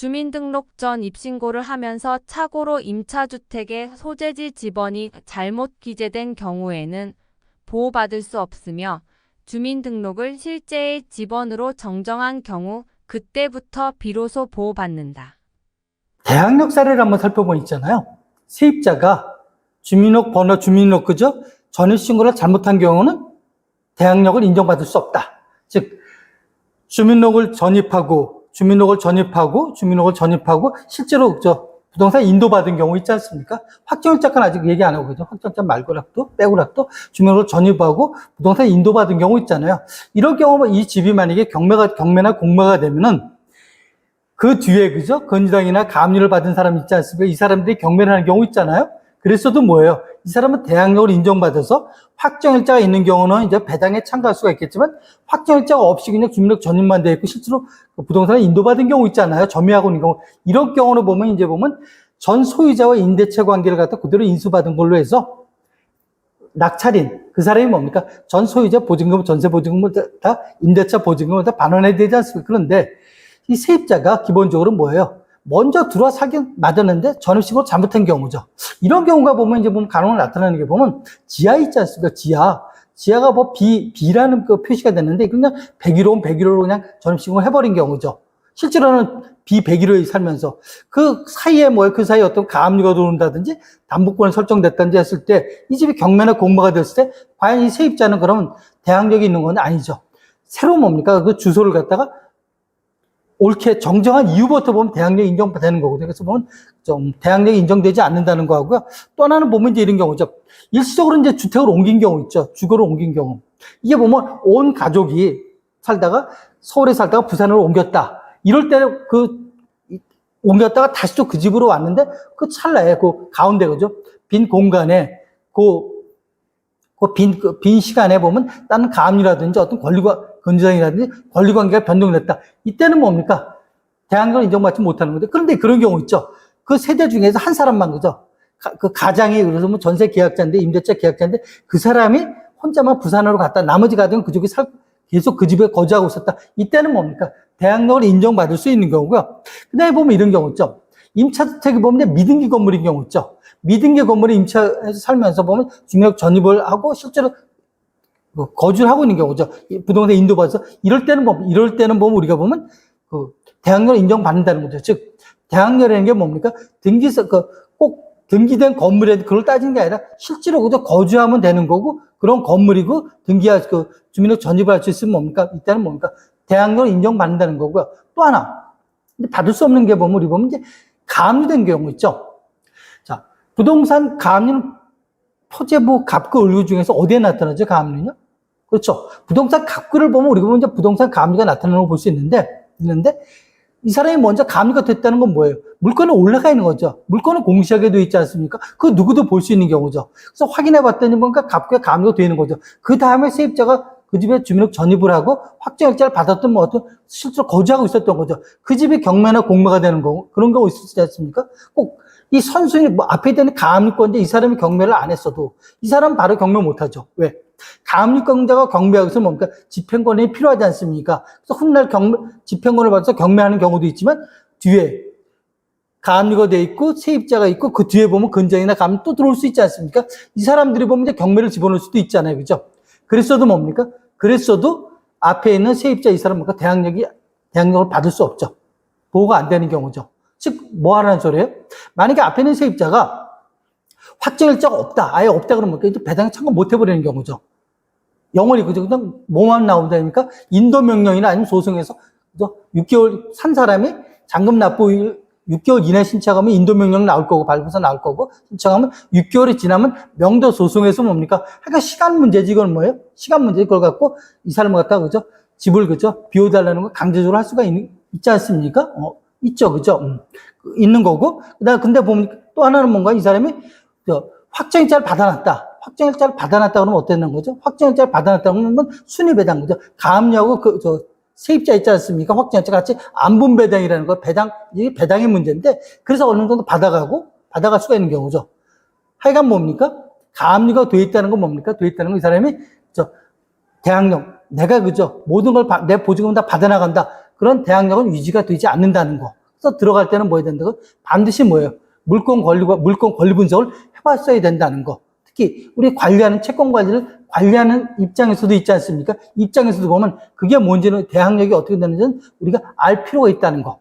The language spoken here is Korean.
주민등록 전 입신고를 하면서 착오로 임차주택의 소재지 지번이 잘못 기재된 경우에는 보호받을 수 없으며 주민등록을 실제의 지번으로 정정한 경우 그때부터 비로소 보호받는다. 대항력 사례를 한번 살펴보면 있잖아요. 세입자가 주민등록 번호, 주민등록 그죠? 전입신고를 잘못한 경우는 대항력을 인정받을 수 없다. 즉 주민등록을 전입하고 실제로 부동산 인도받은 경우 있지 않습니까? 확정일자건 아직 얘기 안 하고 그죠? 확정일자 말고라도 빼고라도 주민등록을 전입하고 부동산 인도받은 경우 있잖아요. 이럴 경우는 이 집이 만약에 경매나 공매가 되면은 그 뒤에 그죠? 건지당이나 가압류를 받은 사람 있지 않습니까? 이 사람들이 경매를 하는 경우 있잖아요. 그랬어도 뭐예요? 이 사람은 대항력을 인정받아서 확정일자가 있는 경우는 이제 배당에 참가할 수가 있겠지만 확정일자가 없이 그냥 주민등록 전입만 돼 있고 실제로 부동산을 인도받은 경우 있잖아요. 점유하고 있는 경우. 이런 경우를 보면 전 소유자와 임대차 관계를 갖다 그대로 인수받은 걸로 해서 낙찰인 그 사람이 뭡니까? 전 소유자 보증금, 전세 보증금을 다 임대차 보증금을 다 반환해야 되지 않습니까? 그런데 이 세입자가 기본적으로 뭐예요? 먼저 들어와 사긴 맞았는데 전입신고 잘못한 경우죠. 이런 경우가 보면 간혹 나타나는 게 보면 지하 있지 않습니까? 지하가 뭐 B라는 그 표시가 됐는데 그냥 101호로 그냥 전입신고를 해버린 경우죠. 실제로는 B101호에 살면서 그 사이에 그 사이에 어떤 가압류가 들어온다든지 담보권이 설정됐다든지 했을 때 이 집이 경매나 공모가 됐을 때 과연 이 세입자는 그러면 대항력이 있는 건 아니죠. 새로 뭡니까? 그 주소를 갖다가 옳게 정정한 이유부터 보면 대항력이 인정되는 거거든요. 그래서 보면 좀 대항력이 인정되지 않는다는 거 하고요. 또 하나는 보면 이제 이런 경우죠. 일시적으로 이제 주택을 옮긴 경우 있죠. 주거를 옮긴 경우. 이게 보면 온 가족이 서울에 살다가 부산으로 옮겼다. 이럴 때는 옮겼다가 다시 또 그 집으로 왔는데 그 찰나에 그 가운데 그죠? 빈 공간에 빈 시간에 보면 다른 가압류라든지 어떤 건지장이라든지 권리관계가 변동됐다. 이때는 뭡니까? 대항력을 인정받지 못하는 건데. 그런데 그런 경우 있죠. 그 세대 중에서 한 사람만 그죠? 그 가장이 그래서 뭐 전세 계약자인데 임대차 계약자인데 그 사람이 혼자만 부산으로 갔다. 나머지 가족은 그쪽에 계속 그 집에 거주하고 있었다. 이때는 뭡니까? 대항력을 인정받을 수 있는 경우고요. 그 다음에 보면 이런 경우 있죠. 임차주택이 보면 미등기 건물인 경우 있죠. 미등기 건물에 임차해서 살면서 보면 주민등록 전입을 하고 실제로 거주를 하고 있는 경우죠. 부동산 인도받아서 이럴 때는 보면 우리가 보면 대항력을 인정받는다는 거죠. 즉 대항력이라는 게 뭡니까? 꼭 등기된 건물에 그걸 따지는 게 아니라 실제로 그저 거주하면 되는 거고 그런 건물이고 주민등록 전입을 할 수 있으면 뭡니까? 이때는 뭡니까? 대항력을 인정받는다는 거고요. 또 하나 근데 받을 수 없는 게 우리 보면 이제 가압류된 경우 있죠. 자, 부동산 가압류는 토지부 갑구 을구 중에서 어디에 나타나죠? 가압류는요? 그렇죠. 부동산 갑구를 보면 우리가 이제 부동산 가압류가 나타나는 걸 볼 수 있는데 이 사람이 먼저 가압류가 됐다는 건 뭐예요? 물건이 올라가 있는 거죠. 물건은 공시하게 되어 있지 않습니까? 그 누구도 볼 수 있는 경우죠. 그래서 확인해 봤더니 뭔가 갑구에 가압류가 되는 거죠. 그 다음에 세입자가 그 집에 주민등록 전입을 하고 확정일자를 받았던 실제로 거주하고 있었던 거죠. 그 집이 경매나 공매가 되는 거고 그런 경우 있지 않습니까? 꼭 이 선순위 앞에 있는 가압류권인데 이 사람이 경매를 안 했어도 이 사람은 바로 경매 못 하죠. 왜? 가압류권자가 경매하기 위해서 뭡니까? 집행권이 필요하지 않습니까? 그래서 훗날 집행권을 받아서 경매하는 경우도 있지만 뒤에 가압류가 돼 있고 세입자가 있고 그 뒤에 보면 건장이나 가압류 또 들어올 수 있지 않습니까? 이 사람들이 보면 이제 경매를 집어넣을 수도 있잖아요. 그죠? 그랬어도 뭡니까? 그랬어도 앞에 있는 세입자 이 사람은 대항력을 받을 수 없죠. 보호가 안 되는 경우죠. 즉, 뭐 하라는 소리예요? 만약에 앞에 있는 세입자가 확정일자가 없다. 아예 없다 그러면 이제 배당에 참고 못 해버리는 경우죠. 영원히 그냥 뭐만 나온다니까 인도명령이나 아니면 소송에서 6개월 산 사람이 잔금 납부 6개월 이내 신청하면 인도명령 나올 거고 발부서 나올 거고 신청하면 6개월이 지나면 명도 소송에서 뭡니까? 그러니까 시간 문제지 이건 뭐예요? 시간 문제 그걸 갖고 이 사람을 갖다가 그죠? 집을 그죠? 비워달라는 거 강제적으로 할 수가 있지 않습니까? 있죠, 그죠? 있는 거고. 근데 보면 또 하나는 뭔가 이 사람이 확정일자를 받아놨다. 확정일자를 받아놨다 그러면 어땠는 거죠? 확정일자를 받아놨다 그러면 순위배당 거죠. 가압류하고 세입자 있지 않습니까? 확정일자 같이 안분배당이라는 거 이게 배당의 문제인데 그래서 어느 정도 받아갈 수가 있는 경우죠. 하여간 뭡니까? 가압류가 돼 있다는 건 뭡니까? 돼 있다는 건 이 사람이 대항력 내가 그죠? 모든 걸 내 보증금 다 받아나간다. 그런 대항력은 유지가 되지 않는다는 거. 그래서 들어갈 때는 뭐 해야 된다고? 반드시 뭐예요? 물권 권리 분석을 해봤어야 된다는 거. 특히 우리 관리하는 채권 관리를 관리하는 입장에서도 있지 않습니까? 입장에서도 보면 그게 뭔지는 대항력이 어떻게 되는지는 우리가 알 필요가 있다는 거.